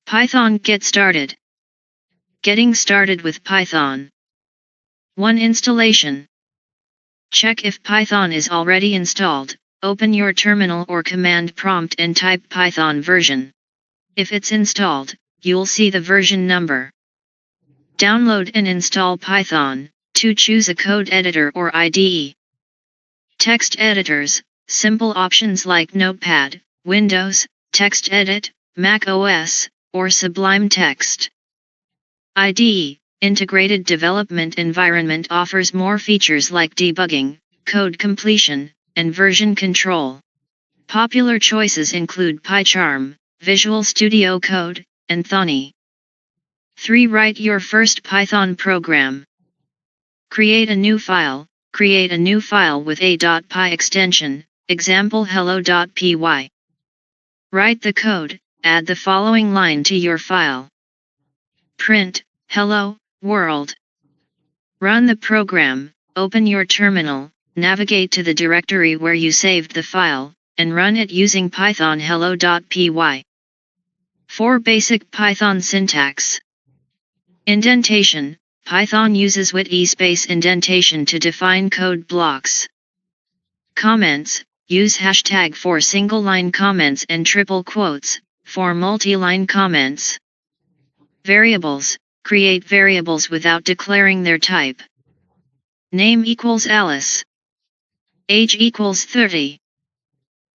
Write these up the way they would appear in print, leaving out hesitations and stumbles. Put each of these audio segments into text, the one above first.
Python Get Started. Getting started with Python. 1. Installation. Check if Python is already installed. Open your terminal or command prompt and type Python version. If it's installed, you'll see the version number. Download and install Python. 2. Choose a code editor or IDE. Text editors, simple options like Notepad, Windows, TextEdit, Mac OS, or Sublime Text. IDE, Integrated Development Environment, offers more features like debugging, code completion, and version control. Popular choices include PyCharm, Visual Studio Code, and Thonny. 3. Write your first Python program. Create a new file. Create a new file with a .py extension, example hello.py. Write the code, add the following line to your file. Print, hello, world. Run the program, open your terminal, navigate to the directory where you saved the file, and run it using Python hello.py. 4. Basic Python syntax. Indentation. Python uses with space indentation to define code blocks. Comments. Use hashtag for single-line comments and triple quotes for multi-line comments. Variables. Create variables without declaring their type. Name equals Alice. Age equals 30.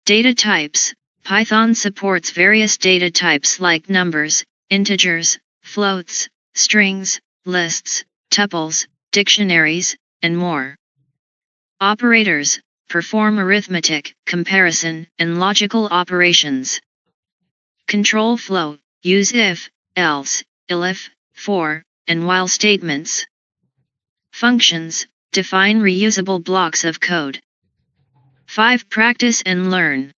Data types. Python supports various data types like numbers, integers, floats, strings, lists, tuples, dictionaries, and more. Operators. Perform arithmetic, comparison, and logical operations. Control flow. Use if, else, elif, for, and while statements. Functions. Define reusable blocks of code. 5. Practice and learn.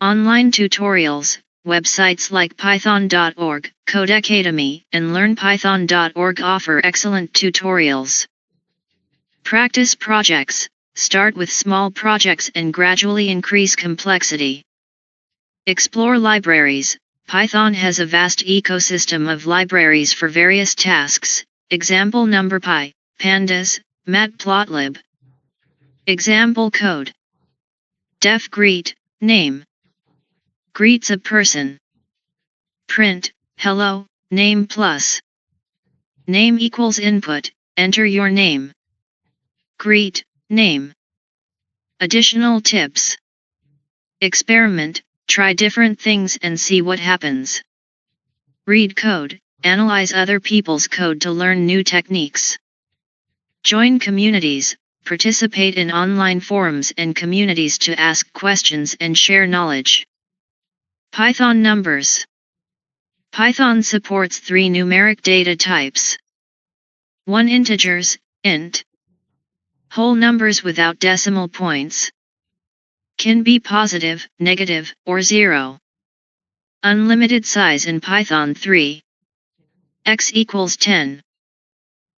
Online tutorials. Websites like python.org, Codecademy, and learnpython.org offer excellent tutorials. Practice projects. Start with small projects and gradually increase complexity. Explore libraries. Python has a vast ecosystem of libraries for various tasks, example NumPy, Pandas, Matplotlib. Example code. Def greet, name. Greets a person. Print, hello, name plus. Name equals input, enter your name. Greet, name. Additional tips. Experiment, try different things and see what happens. Read code, analyze other people's code to learn new techniques. Join communities, participate in online forums and communities to ask questions and share knowledge. Python numbers. Python supports 3 numeric data types. 1. Integers, int. Whole numbers without decimal points. Can be positive, negative, or 0. Unlimited size in Python 3. X equals 10.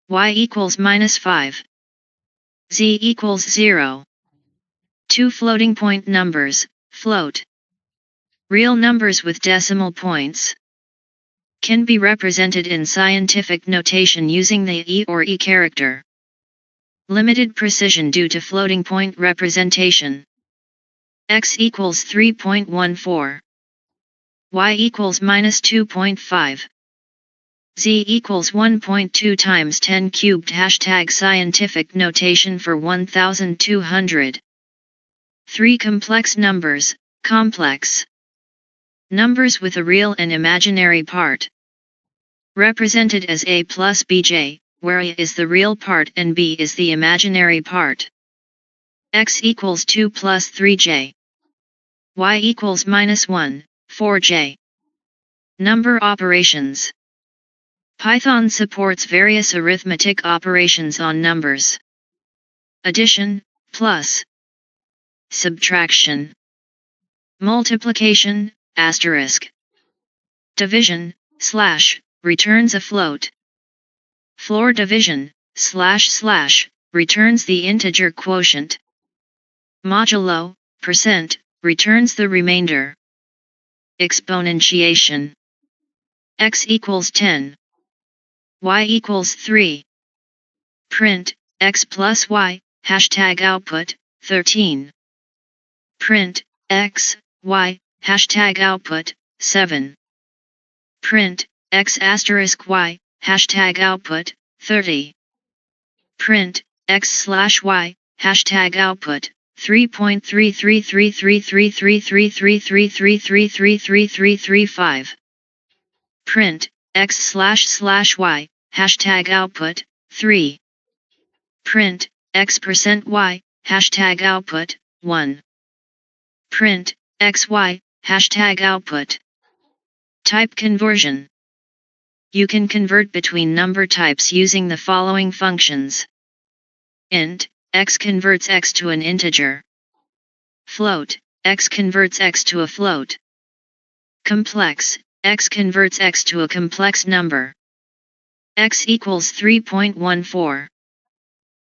Y equals -5. Z equals 0. 2. Floating point numbers, float. Real numbers with decimal points. Can be represented in scientific notation using the E or E character. Limited precision due to floating point representation. X equals 3.14. Y equals -2.5. Z equals 1.2 times 10 cubed. Hashtag scientific notation for 1200. 3. Complex numbers, complex. Numbers with a real and imaginary part. Represented as A plus Bj, where A is the real part and B is the imaginary part. X equals 2 plus 3j. Y equals -1, 4j. Number operations. Python supports various arithmetic operations on numbers. Addition, plus. Subtraction. Multiplication, asterisk. Division, slash, returns a float. Floor division, // returns the integer quotient. Modulo, %, returns the remainder. Exponentiation. x equals 10. Y equals 3. Print, x plus y, hashtag output, 13. Print, x, y, hashtag output, 7. Print, x asterisk y, hashtag output, 30. Print, x slash y, hashtag output, 3.3333333333333335. Print, x slash y, hashtag output, 3. Print, x% y, hashtag output, 1. Print, xy, hashtag output. Type conversion. You can convert between number types using the following functions. Int, x converts x to an integer. Float, x converts x to a float. Complex, x converts x to a complex number. X equals 3.14.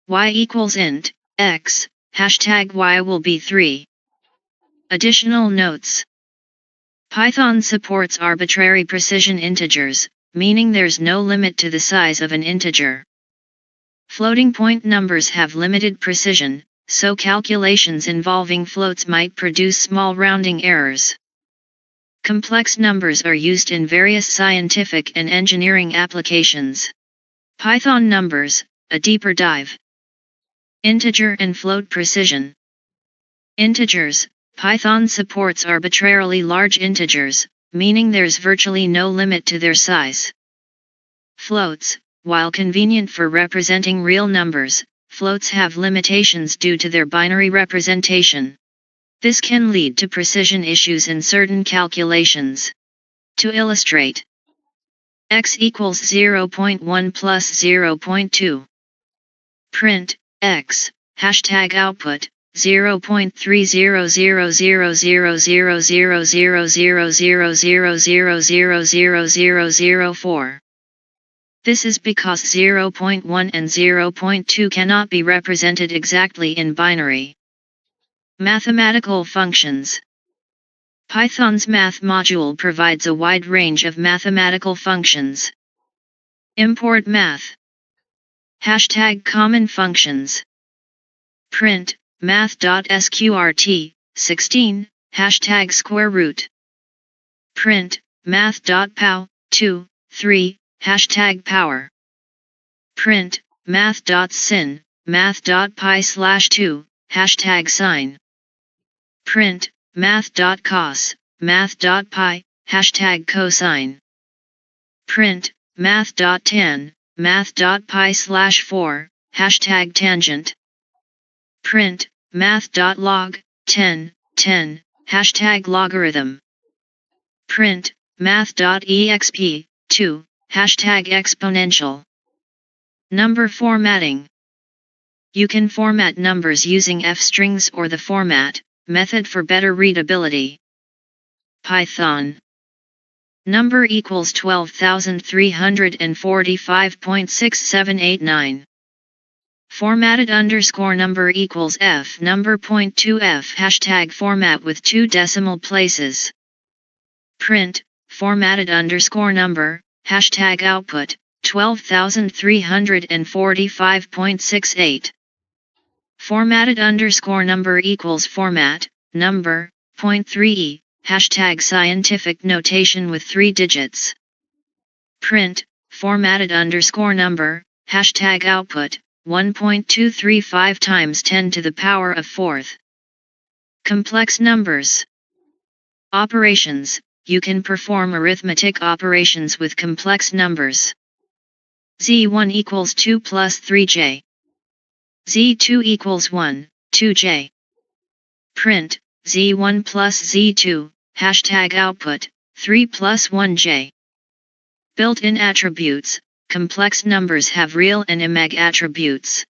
Y equals int, x, hashtag y will be 3. Additional notes. Python supports arbitrary precision integers, meaning there's no limit to the size of an integer. Floating point numbers have limited precision, so calculations involving floats might produce small rounding errors. Complex numbers are used in various scientific and engineering applications. Python numbers, a deeper dive. Integer and float precision. Integers. Python supports arbitrarily large integers, meaning there's virtually no limit to their size. Floats. While convenient for representing real numbers, floats have limitations due to their binary representation. This can lead to precision issues in certain calculations. To illustrate, x equals 0.1 plus 0.2. Print, x, hashtag output, 0.300000000000000004. This is because 0.1 and 0.2 cannot be represented exactly in binary. Mathematical functions. Python's math module provides a wide range of mathematical functions. Import math. Hashtag common functions. Print, math.sqrt, 16, hashtag square root. Print, math.pow, 2, 3, hashtag power. Print, math.sin, math.pi/2, hashtag sign. Print, math.cos, math.pi, hashtag cosine. Print, math.tan, math.pi/4, hashtag tangent. Print, math.log, 10, 10, hashtag logarithm. Print, math.exp, 2, hashtag exponential. Number formatting. You can format numbers using f-strings or the format method for better readability. Python. Number equals 12,345.6789. Formatted underscore number equals f number .2f hashtag format with 2 decimal places. Print, formatted underscore number, hashtag output, 12,345.68. Formatted underscore number equals format, number, .3e, hashtag scientific notation with 3 digits. Print, formatted underscore number, hashtag output, 1.235 times 10 to the power of 4th. Complex numbers. Operations. You can perform arithmetic operations with complex numbers. Z1 equals 2 plus 3j. Z2 equals 1, 2j. Print, Z1 plus Z2, hashtag output, 3 plus 1j. Built-in attributes. Complex numbers have real and imag attributes.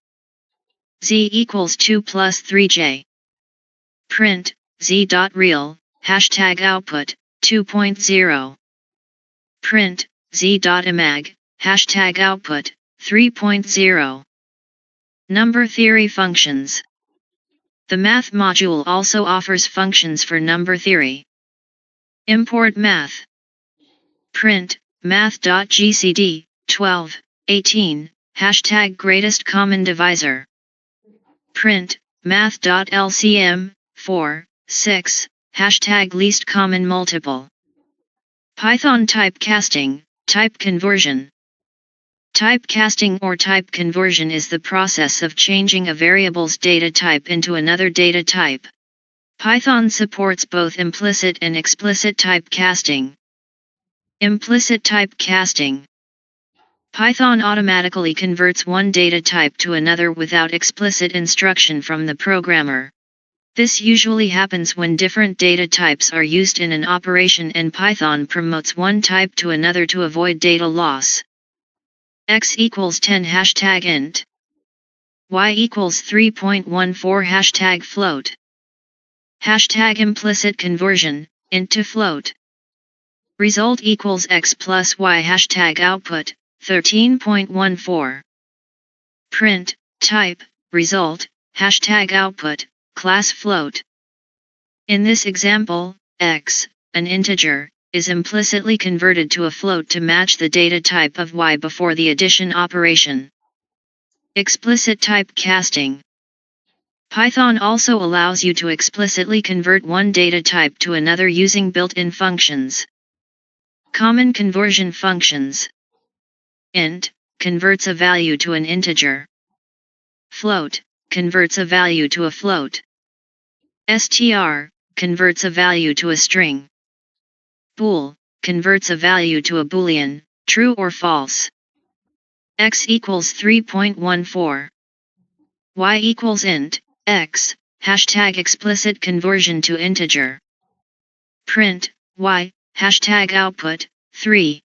Z equals 2 plus 3j. Print, z.real, hashtag output, 2.0. Print, z.imag, hashtag output, 3.0. Number theory functions. The math module also offers functions for number theory. Import math. Print, math.gcd, 12, 18, hashtag greatest common divisor. Print, math.lcm, 4, 6, hashtag least common multiple. Python typecasting, type conversion. Typecasting or type conversion is the process of changing a variable's data type into another data type. Python supports both implicit and explicit typecasting. Implicit typecasting. Python automatically converts one data type to another without explicit instruction from the programmer. This usually happens when different data types are used in an operation and Python promotes one type to another to avoid data loss. X equals 10 hashtag int. Y equals 3.14 hashtag float. Hashtag implicit conversion, int to float. Result equals X plus Y hashtag output, 13.14. Print, type, result, hashtag output, class float. In this example, X, an integer, is implicitly converted to a float to match the data type of Y before the addition operation. Explicit typecasting. Python also allows you to explicitly convert one data type to another using built-in functions. Common conversion functions. Int converts a value to an integer. Float converts a value to a float. Str converts a value to a string. Bool converts a value to a boolean, true or false. X equals 3.14. Y equals int, X, hashtag explicit conversion to integer. Print, Y, hashtag output, 3.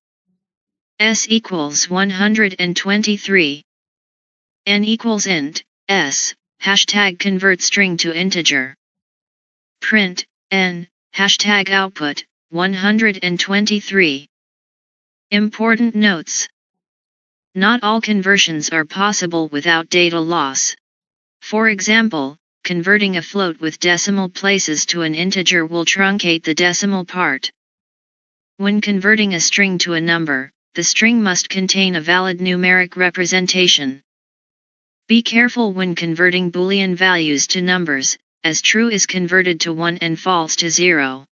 S equals 123. N equals int, S, hashtag convert string to integer. Print, N, hashtag output, 123. Important notes. Not all conversions are possible without data loss. For example, converting a float with decimal places to an integer will truncate the decimal part. When converting a string to a number, the string must contain a valid numeric representation. Be careful when converting Boolean values to numbers, as true is converted to 1 and false to 0.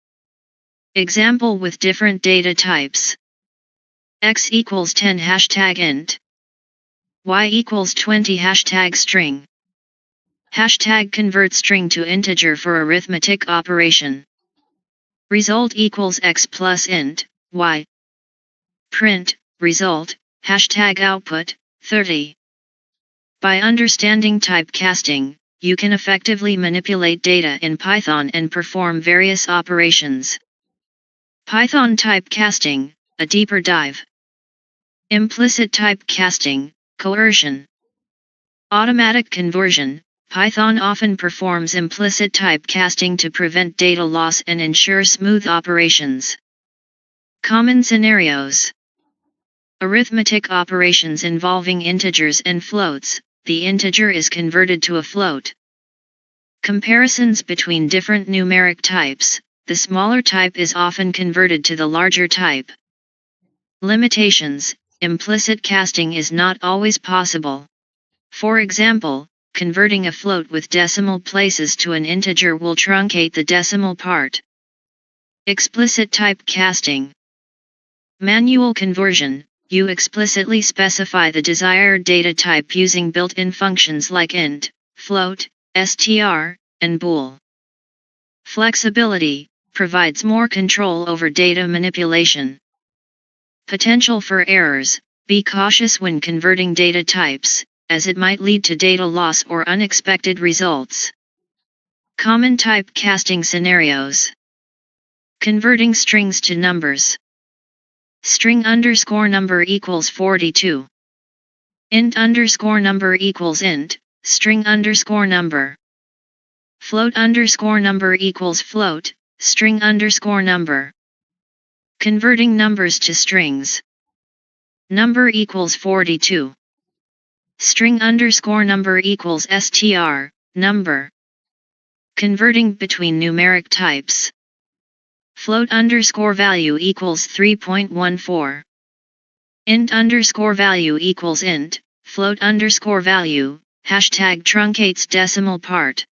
Example with different data types. X equals 10 hashtag int. Y equals 20 hashtag string. Hashtag convert string to integer for arithmetic operation. Result equals X plus int, Y. Print, result, hashtag output, 30. By understanding typecasting, you can effectively manipulate data in Python and perform various operations. Python typecasting, a deeper dive. Implicit typecasting, coercion. Automatic conversion. Python often performs implicit typecasting to prevent data loss and ensure smooth operations. Common scenarios. Arithmetic operations involving integers and floats. The integer is converted to a float. Comparisons between different numeric types. The smaller type is often converted to the larger type. Limitations. Implicit casting is not always possible. For example, converting a float with decimal places to an integer will truncate the decimal part. Explicit typecasting. Manual conversion. You explicitly specify the desired data type using built-in functions like int, float, str, and bool. Flexibility provides more control over data manipulation. Potential for errors. Be cautious when converting data types, as it might lead to data loss or unexpected results. Common typecasting scenarios. Converting strings to numbers. String underscore number equals 42. Int underscore number equals int, string underscore number. Float underscore number equals float, string underscore number. Converting numbers to strings. Number equals 42. String underscore number equals str, number. Converting between numeric types. Float underscore value equals 3.14. int underscore value equals int, float underscore value, hashtag truncates decimal part.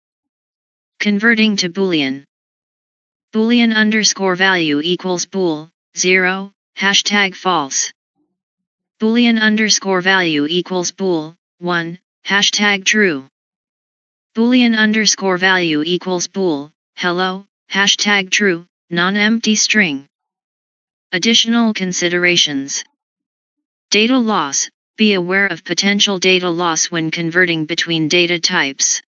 Converting to Boolean. Boolean underscore value equals bool, 0, hashtag false. Boolean underscore value equals bool, 1, hashtag true. Boolean underscore value equals bool, hello, hashtag true, non-empty string. Additional considerations. Data loss. Be aware of potential data loss when converting between data types.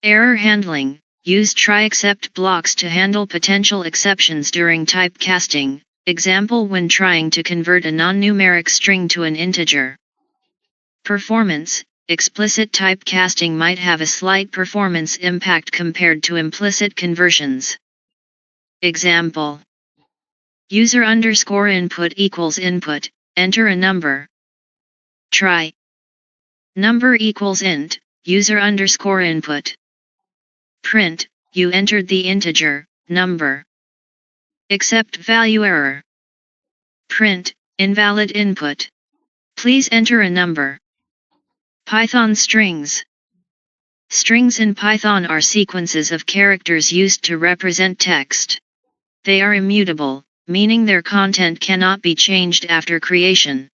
Error handling. Use try-except blocks to handle potential exceptions during typecasting, example when trying to convert a non-numeric string to an integer. Performance. Explicit typecasting might have a slight performance impact compared to implicit conversions. Example. User underscore input equals input, enter a number. Try. Number equals int, user underscore input. Print, you entered the integer, number. Except value error. Print, invalid input. Please enter a number. Python strings. Strings in Python are sequences of characters used to represent text. They are immutable, meaning their content cannot be changed after creation.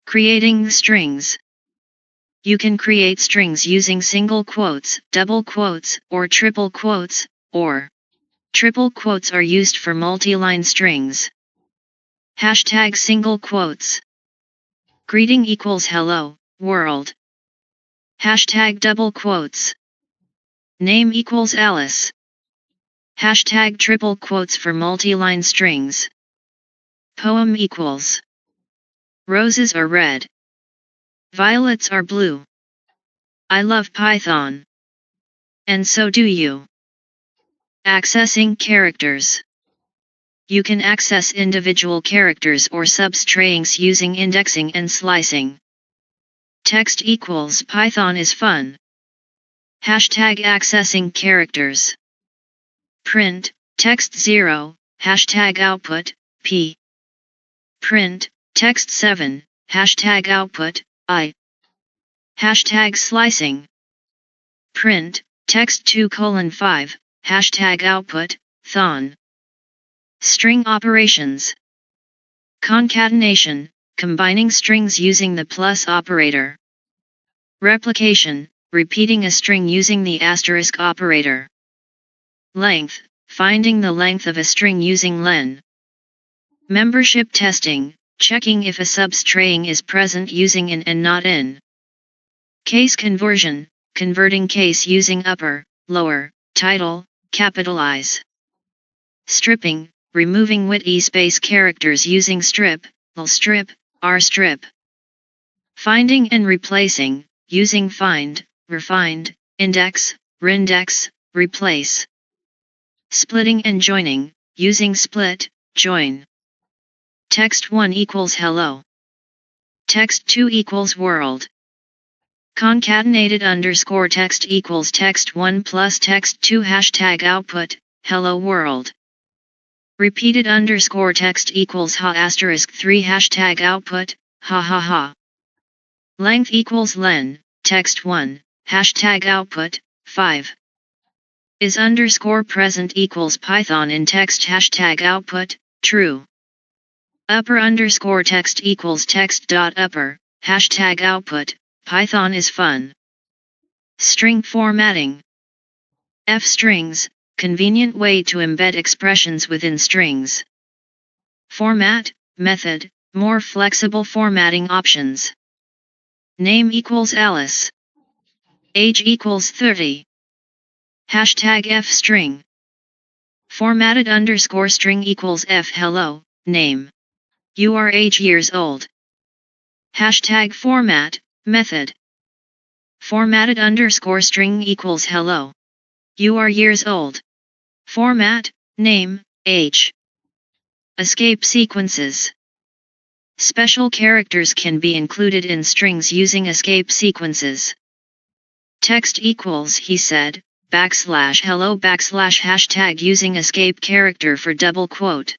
Creating strings. You can create strings using single quotes, double quotes, or triple quotes, or triple quotes are used for multi-line strings. Hashtag single quotes. Greeting equals hello, world. Hashtag double quotes. Name equals Alice. Hashtag triple quotes for multi-line strings. Poem equals. Roses are red. Violets are blue. I love Python. And so do you. Accessing characters. You can access individual characters or substrings using indexing and slicing. Text equals Python is fun. Hashtag accessing characters. Print, text 0, hashtag output, p. Print, text 7, hashtag output, I. Hashtag slicing. Print, text 2:5, hashtag output, thon. String operations. Concatenation, combining strings using the plus operator. Replication, repeating a string using the asterisk operator. Length, finding the length of a string using len. Membership testing, checking if a substring is present using an and not in. Case conversion, converting case using upper, lower, title, capitalize. Stripping, removing witty space characters using strip, lstrip, rstrip. Finding and replacing, using find, refind, index, rindex, replace. Splitting and joining, using split, join. Text 1 equals hello. Text 2 equals world. Concatenated underscore text equals text 1 plus text 2 hashtag output, hello world. Repeated underscore text equals ha asterisk 3 hashtag output, ha ha ha. Length equals len, text 1, hashtag output, 5. Is underscore present equals Python in text hashtag output, true. Upper underscore text equals text dot upper, hashtag output, Python is fun. String formatting. F-strings, convenient way to embed expressions within strings. Format, method, more flexible formatting options. Name equals Alice. Age equals 30. Hashtag F-string. Formatted underscore string equals F hello, name. You are age years old. Hashtag format, method. Formatted underscore string equals hello. You are years old. Format, name, age. Escape sequences. Special characters can be included in strings using escape sequences. Text equals he said, backslash hello backslash hashtag using escape character for double quote.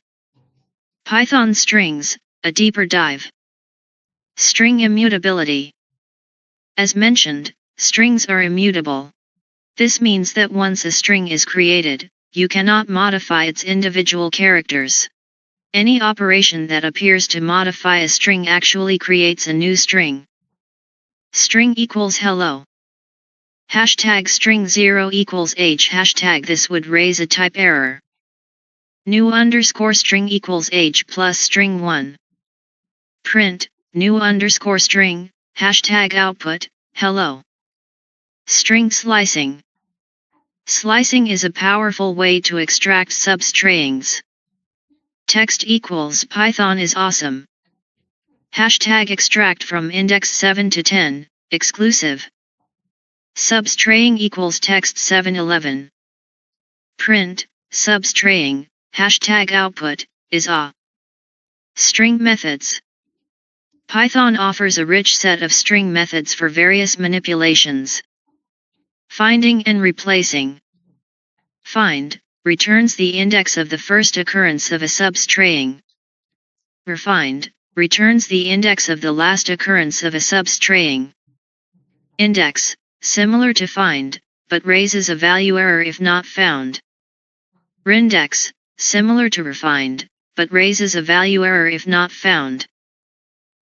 Python strings, a deeper dive. String immutability. As mentioned, strings are immutable. This means that once a string is created, you cannot modify its individual characters. Any operation that appears to modify a string actually creates a new string. String equals hello. Hashtag string 0 equals h hashtag this would raise a type error. New underscore string equals h plus string 1. Print, new underscore string, hashtag output, hello. String slicing. Slicing is a powerful way to extract substrings. Text equals Python is awesome. Hashtag extract from index 7 to 10, exclusive. Substring equals text 711. Print, substring, hashtag output, is a. String methods. Python offers a rich set of string methods for various manipulations. Finding and replacing. Find returns the index of the first occurrence of a substring. Refind returns the index of the last occurrence of a substring. Index, similar to find, but raises a value error if not found. Rendex, similar to refind, but raises a value error if not found.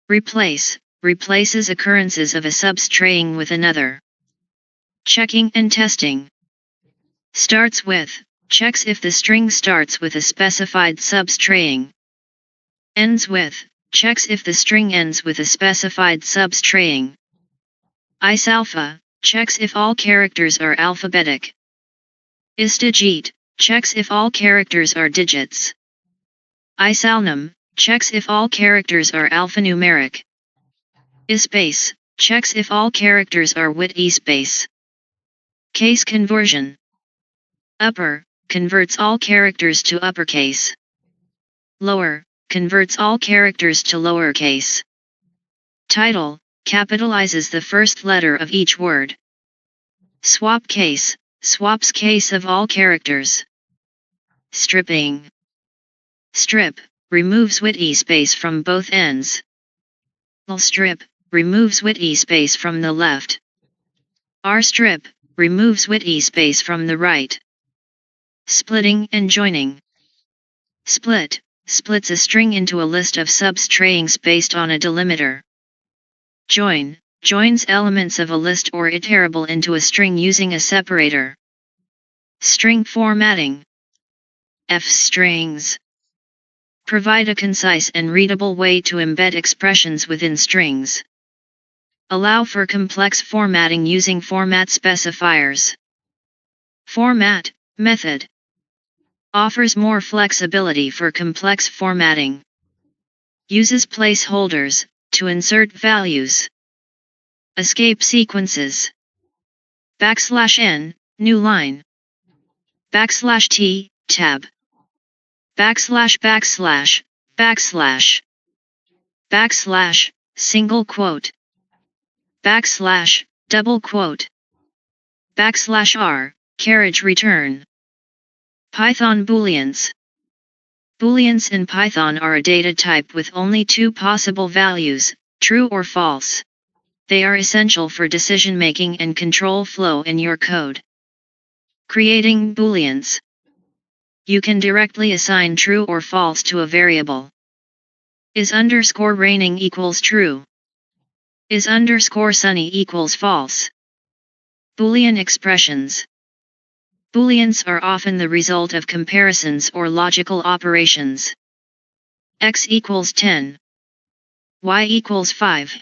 Replace, replaces occurrences of a substring with another. Checking and testing. Starts with, checks if the string starts with a specified substring. Ends with, checks if the string ends with a specified substring. IsAlpha, checks if all characters are alphabetic. IsDigit, checks if all characters are digits. IsAlnum, checks if all characters are alphanumeric. ISpace, checks if all characters are with eSpace. Case conversion. Upper, converts all characters to uppercase. Lower, converts all characters to lowercase. Title, capitalizes the first letter of each word. Swap case, swaps case of all characters. Stripping. Strip, removes with eSpace from both ends. Lstrip, removes with eSpace from the left. Rstrip, removes with eSpace from the right. Splitting and joining. Split, splits a string into a list of substrings based on a delimiter. Join, joins elements of a list or iterable into a string using a separator. String formatting. F-strings. Provide a concise and readable way to embed expressions within strings. Allow for complex formatting using format specifiers. Format, method. Offers more flexibility for complex formatting. Uses placeholders to insert values. Escape sequences. \n, new line. \t, tab. \\, single quote. Double quote. \r, carriage return. Python booleans. Booleans in Python are a data type with only two possible values, true or false. They are essential for decision-making and control flow in your code. Creating booleans. You can directly assign true or false to a variable. Is_raining equals true. Is_sunny equals false. Boolean expressions. Booleans are often the result of comparisons or logical operations. X equals 10. Y equals 5.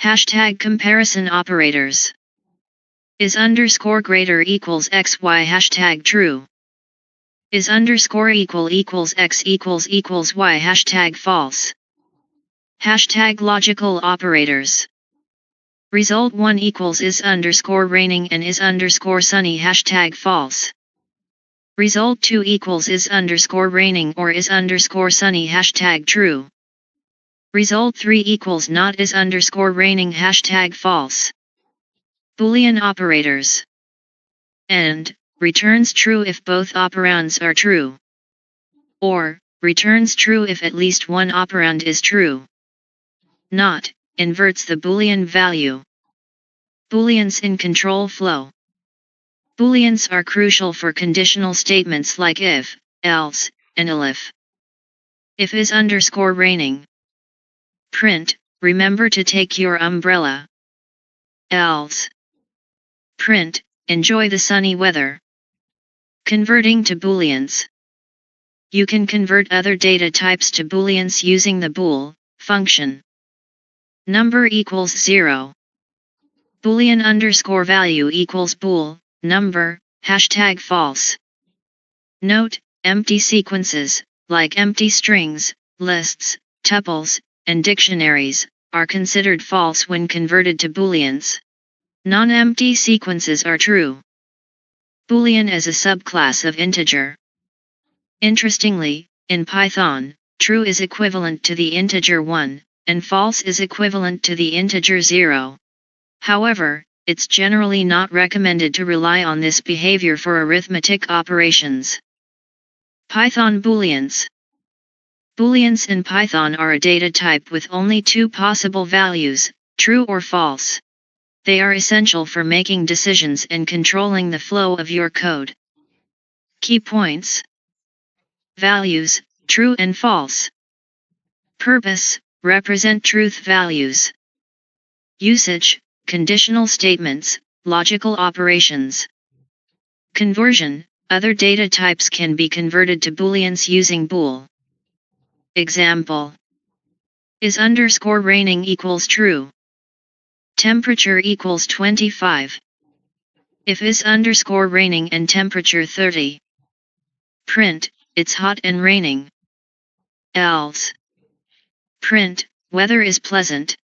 Hashtag comparison operators. Is_greater equals XY hashtag true. Is_equal equals X equals Y hashtag false. Hashtag logical operators. Result 1 equals is_raining and is_sunny hashtag false. Result 2 equals is_raining or is_sunny hashtag true. Result 3 equals not is_raining hashtag false. Boolean operators. AND returns true if both operands are true. OR returns true if at least one operand is true. Not, inverts the Boolean value. Booleans in control flow. Booleans are crucial for conditional statements like if, else, and elif. If is _raining. Print, remember to take your umbrella. Else. Print, enjoy the sunny weather. Converting to Booleans. You can convert other data types to Booleans using the bool function. Number equals 0. Boolean _value equals bool, number, hashtag false. Note, empty sequences, like empty strings, lists, tuples, and dictionaries, are considered false when converted to Booleans. Non-empty sequences are true. Boolean as a subclass of integer. Interestingly, in Python, true is equivalent to the integer 1, and false is equivalent to the integer 0. However, it's generally not recommended to rely on this behavior for arithmetic operations. Python Booleans. Booleans in Python are a data type with only two possible values, true or false. They are essential for making decisions and controlling the flow of your code. Key points. Values, true and false. Purpose, represent truth values. Usage, conditional statements, logical operations. Conversion, other data types can be converted to Booleans using bool. Example. Is _raining equals true. Temperature equals 25. If is _raining and temperature 30. Print, it's hot and raining. Else. Print, weather is pleasant.